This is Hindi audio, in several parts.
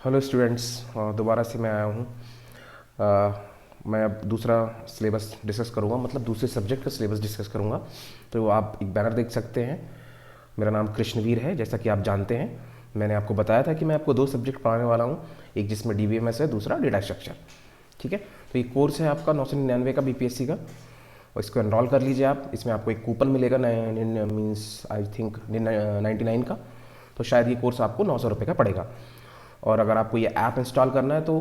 हेलो स्टूडेंट्स, दोबारा से मैं आया हूँ। मैं अब दूसरा सिलेबस डिस्कस करूँगा, मतलब दूसरे सब्जेक्ट का सिलेबस डिस्कस करूँगा। तो आप एक बैनर देख सकते हैं। मेरा नाम कृष्णवीर है, जैसा कि आप जानते हैं। मैंने आपको बताया था कि मैं आपको दो सब्जेक्ट पढ़ाने वाला हूँ, एक जिसमें DBMS है, दूसरा डेटा स्ट्रक्चर। ठीक है, तो ये कोर्स है आपका 999 का BPSC का, और इसको एनरोल कर लीजिए आप। इसमें आपको एक कूपन मिलेगा, मीन्स आई थिंक 99 का। तो शायद ये कोर्स आपको 900 रुपये का पड़ेगा। और अगर आपको ये ऐप इंस्टॉल करना है तो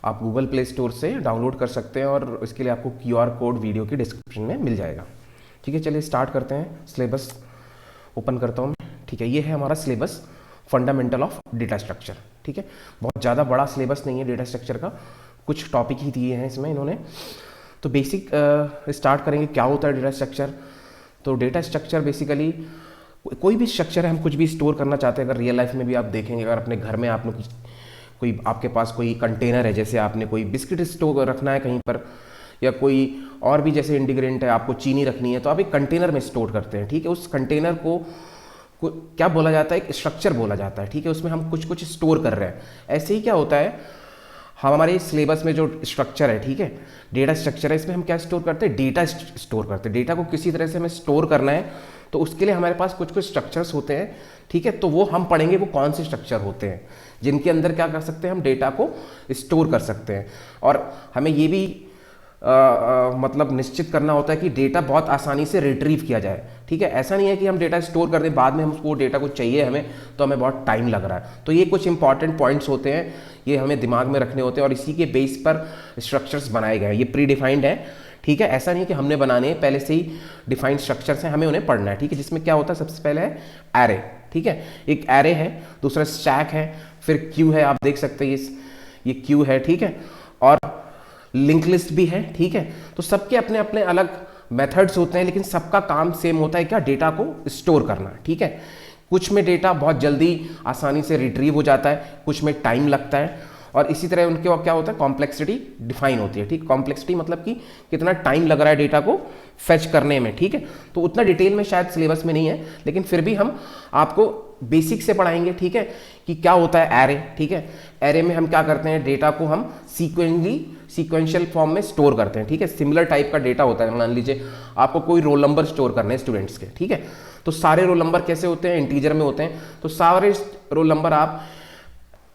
आप गूगल प्ले स्टोर से डाउनलोड कर सकते हैं, और इसके लिए आपको QR कोड वीडियो की डिस्क्रिप्शन में मिल जाएगा। ठीक है, चलिए स्टार्ट करते हैं। सिलेबस ओपन करता हूँ मैं। ठीक है, ये है हमारा syllabus, fundamental of data structure. ठीक है, बहुत ज़्यादा बड़ा सिलेबस नहीं है डेटा स्ट्रक्चर का, कुछ टॉपिक ही दिए हैं इसमें इन्होंने। तो बेसिक स्टार्ट करेंगे, क्या होता है डेटा स्ट्रक्चर। तो डेटा स्ट्रक्चर बेसिकली कोई भी स्ट्रक्चर है, हम कुछ भी स्टोर करना चाहते हैं। अगर रियल लाइफ में भी आप देखेंगे, अगर अपने घर में आपने कोई आपके पास कोई कंटेनर है, जैसे आपने कोई बिस्किट स्टोर रखना है कहीं पर, या कोई और भी जैसे इंग्रेडिएंट है, आपको चीनी रखनी है, तो आप एक कंटेनर में स्टोर करते हैं। ठीक है, उस कंटेनर को क्या बोला जाता है, एक स्ट्रक्चर बोला जाता है। ठीक है, उसमें हम कुछ कुछ स्टोर कर रहे हैं। ऐसे ही क्या होता है, हमारे सिलेबस में जो स्ट्रक्चर है, ठीक है, डेटा स्ट्रक्चर है, इसमें हम क्या स्टोर करते हैं, डेटा स्टोर करते हैं। डेटा को किसी तरह से हमें स्टोर करना है, तो उसके लिए हमारे पास कुछ कुछ स्ट्रक्चर्स होते हैं। ठीक है, तो वो हम पढ़ेंगे वो कौन से स्ट्रक्चर होते हैं जिनके अंदर क्या कर सकते हैं, हम डेटा को स्टोर कर सकते हैं। और हमें ये भी मतलब निश्चित करना होता है कि डेटा बहुत आसानी से रिट्रीव किया जाए। ठीक है, ऐसा नहीं है कि हम डेटा स्टोर कर दें, बाद में हम उसको डेटा को चाहिए हमें, तो हमें बहुत टाइम लग रहा है। तो ये कुछ इंपॉर्टेंट पॉइंट्स होते हैं, ये हमें दिमाग में रखने होते हैं, और इसी के बेस पर स्ट्रक्चर्स बनाए गए हैं। ये प्री डिफाइंड है। ठीक है, ऐसा नहीं है कि हमने बनाने हैं, पहले से ही डिफाइंड स्ट्रक्चर्स हैं, हमें उन्हें पढ़ना है। ठीक है, जिसमें क्या होता है, सबसे पहले है एरे। ठीक है, एक एरे है, दूसरा स्टैक है, फिर क्यू है, आप देख सकते हैं ये क्यू है। ठीक है, और लिंक लिस्ट भी है। ठीक है, तो सबके अपने अपने अलग मेथड्स होते हैं, लेकिन सबका काम सेम होता है, क्या, डेटा को स्टोर करना। ठीक है, कुछ में डेटा बहुत जल्दी आसानी से रिट्रीव हो जाता है, कुछ में टाइम लगता है, और इसी तरह उनके क्या होता है, कॉम्प्लेक्सिटी डिफाइन होती है। ठीक, कॉम्प्लेक्सिटी मतलब कि कितना टाइम लग रहा है डेटा को फेच करने में। ठीक है, तो उतना डिटेल में शायद सिलेबस में नहीं है, लेकिन फिर भी हम आपको बेसिक से पढ़ाएंगे। ठीक है, कि क्या होता है एरे। ठीक है, एरे में हम क्या करते हैं, डेटा को हम सीक्वेंशियल फॉर्म में स्टोर करते हैं। ठीक है, सिमिलर टाइप का डेटा होता है। मान लीजिए आपको कोई रोल नंबर स्टोर करने हैं स्टूडेंट्स के। ठीक है, तो सारे रोल नंबर कैसे होते हैं, इंटीजर में होते हैं। तो सारे रोल नंबर आप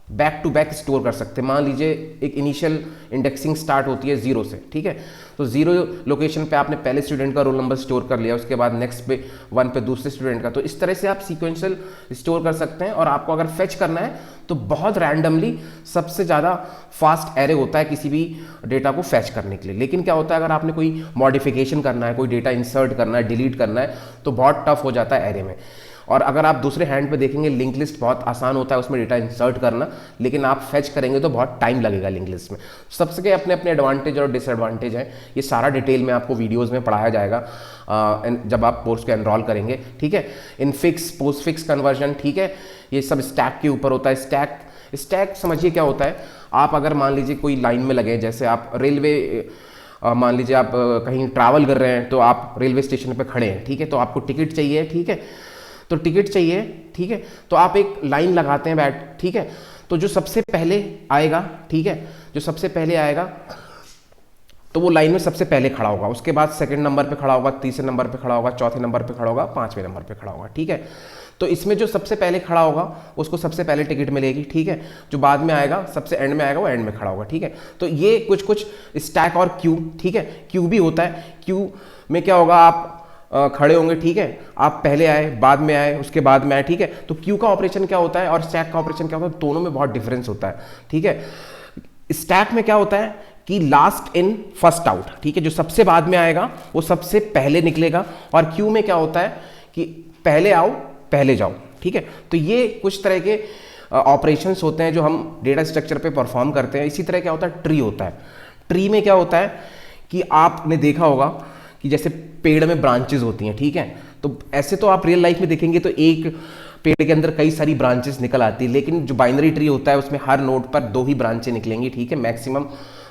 बैक टू बैक स्टोर कर सकते हैं। मान लीजिए एक इनिशियल इंडेक्सिंग स्टार्ट होती है 0 से। ठीक है, तो 0 लोकेशन पे आपने पहले स्टूडेंट का रोल नंबर स्टोर कर लिया, उसके बाद नेक्स्ट पे 1 पे दूसरे स्टूडेंट का। तो इस तरह से आप सीक्वेंशियल स्टोर कर सकते हैं। और आपको अगर फेच करना है तो बहुत रैंडमली सबसे ज़्यादा फास्ट एरे होता है किसी भी डेटा को फेच करने के लिए। लेकिन क्या होता है, अगर आपने कोई मॉडिफिकेशन करना है, कोई डेटा इंसर्ट करना है, डिलीट करना है, तो बहुत टफ हो जाता है एरे में। और अगर आप दूसरे हैंड पे देखेंगे, लिंक लिस्ट बहुत आसान होता है उसमें डेटा इंसर्ट करना, लेकिन आप फेच करेंगे तो बहुत टाइम लगेगा लिंक लिस्ट में। सबसे अपने अपने एडवांटेज और डिसएडवांटेज हैं। ये सारा डिटेल में आपको वीडियोस में पढ़ाया जाएगा जब आप कोर्स को एनरोल करेंगे। ठीक है, इनफिक्स, पोस्ट फिक्स कन्वर्जन। ठीक है, ये सब स्टैक के ऊपर होता है। स्टैक समझिए क्या होता है। आप अगर मान लीजिए कोई लाइन में लगे, जैसे आप रेलवे, मान लीजिए आप कहीं ट्रैवल कर रहे हैं, तो आप रेलवे स्टेशन पर खड़े हैं। ठीक है, तो आपको टिकट चाहिए। ठीक है, तो टिकट चाहिए। ठीक है, तो आप एक लाइन लगाते हैं ठीक है, तो जो सबसे पहले आएगा, ठीक है, जो सबसे पहले आएगा तो वो लाइन में सबसे पहले खड़ा होगा, उसके बाद सेकंड नंबर पे खड़ा होगा, तीसरे नंबर पे खड़ा होगा, चौथे नंबर पे खड़ा होगा, पांचवें नंबर पे खड़ा होगा। ठीक है, तो इसमें जो सबसे पहले खड़ा होगा उसको सबसे पहले टिकट मिलेगी। ठीक है, जो बाद में आएगा, सबसे एंड में आएगा, वो एंड में खड़ा होगा। ठीक है, तो ये कुछ कुछ स्टैक और क्यू। ठीक है, क्यू भी होता है। क्यू में क्या होगा, आप खड़े होंगे। ठीक है, आप पहले आए, बाद में आए, उसके बाद में आए। ठीक है, तो क्यू का ऑपरेशन क्या होता है और स्टैक का ऑपरेशन क्या होता है, दोनों में बहुत डिफरेंस होता है। ठीक है, स्टैक में क्या होता है कि लास्ट इन फर्स्ट आउट। ठीक है, जो सबसे बाद में आएगा वो सबसे पहले निकलेगा। और क्यू में क्या होता है कि पहले आओ पहले जाओ। ठीक है, तो ये कुछ तरह के ऑपरेशंस होते हैं जो हम डेटा स्ट्रक्चर पे परफॉर्म करते हैं। इसी तरह क्या होता है, ट्री होता है। ट्री में क्या होता है कि आपने देखा होगा कि जैसे पेड़ में ब्रांचेस होती हैं। ठीक है, तो ऐसे तो आप रियल लाइफ में देखेंगे तो एक पेड़ के अंदर कई सारी ब्रांचेस निकल आती है, लेकिन जो बाइनरी ट्री होता है उसमें हर नोड पर 2 ही ब्रांचें निकलेंगी। ठीक है, मैक्सिमम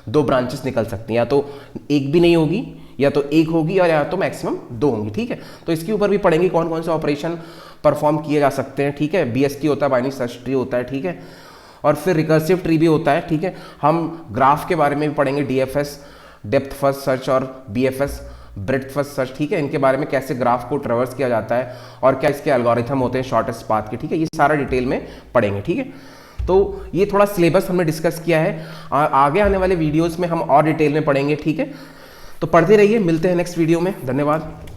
2 ब्रांचेस निकल सकती हैं, या तो एक भी नहीं होगी, या तो एक होगी, और या तो मैक्सिमम 2 होंगी। ठीक है, तो इसके ऊपर भी पढ़ेंगे कौन कौन से ऑपरेशन परफॉर्म किए जा सकते हैं। ठीक है, BST होता है, बाइनरी सर्च ट्री होता है। ठीक है, और फिर रिकर्सिव ट्री भी होता है, ठीक है। हम ग्राफ के बारे में भी पढ़ेंगे, डीएफएस, डेप्थ फर्स्ट सर्च, और बीएफएस, ब्रेड्थ फर्स्ट सर्च, ठीक है। इनके बारे में कैसे ग्राफ को ट्रेवर्स किया जाता है और क्या इसके एल्गोरिथम होते हैं शॉर्टेस्ट पाथ के, ठीक है। ये सारा डिटेल में पढ़ेंगे, ठीक है। तो ये थोड़ा सिलेबस हमने डिस्कस किया है, आगे आने वाले वीडियोस में हम और डिटेल में पढ़ेंगे, ठीक है। तो पढ़ते रहिए, मिलते हैं नेक्स्ट वीडियो में, धन्यवाद।